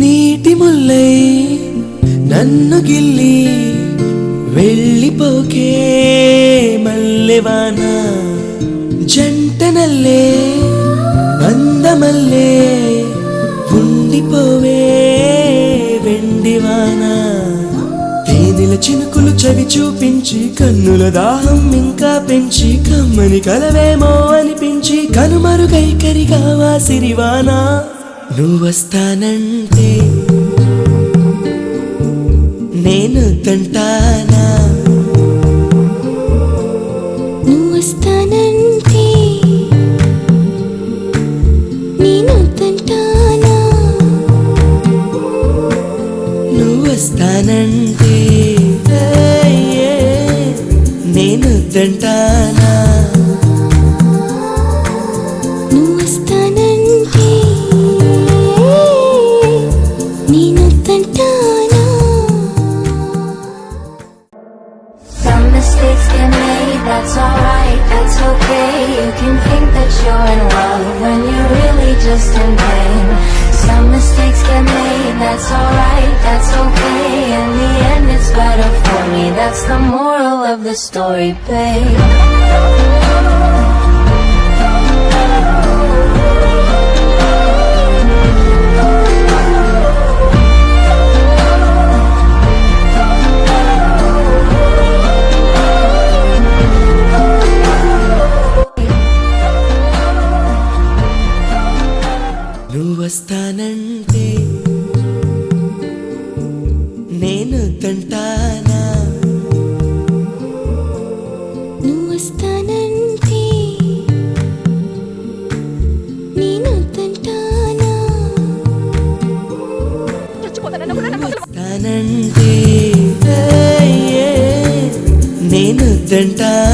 నీటి ముల్లై నన్ను గిల్లి వెళ్ళిపోకే మల్లెవాన జంట నల్లే అందమల్లే ఉండిపోవే వెండివాన తేనెల చినుకులు చవి చూపించి కన్నుల దాహం ఇంకా పెంచి కమ్మని కలవేమో అనిపించి కనుమరుగైకరిగావా సిరివానా నువ్వొస్తానంటే నేను తంటానా నువ్వొస్తానంటే నేను తంటానా నువ్వొస్తానంటే నేను తంటానా నువ్వొస్తానంటే నేను తంటానా. Some mistakes get made, that's alright, that's okay. You can think that you're in love when you're really just in pain. Some mistakes get made, that's alright, that's okay. In the end it's better for me, that's the moral of the story, babe. నువ్వొస్తానంటే నేను తంటానా నువ్వొస్తానంటే నేను తంటానా నువ్వొస్తానంటే నేను తంటానా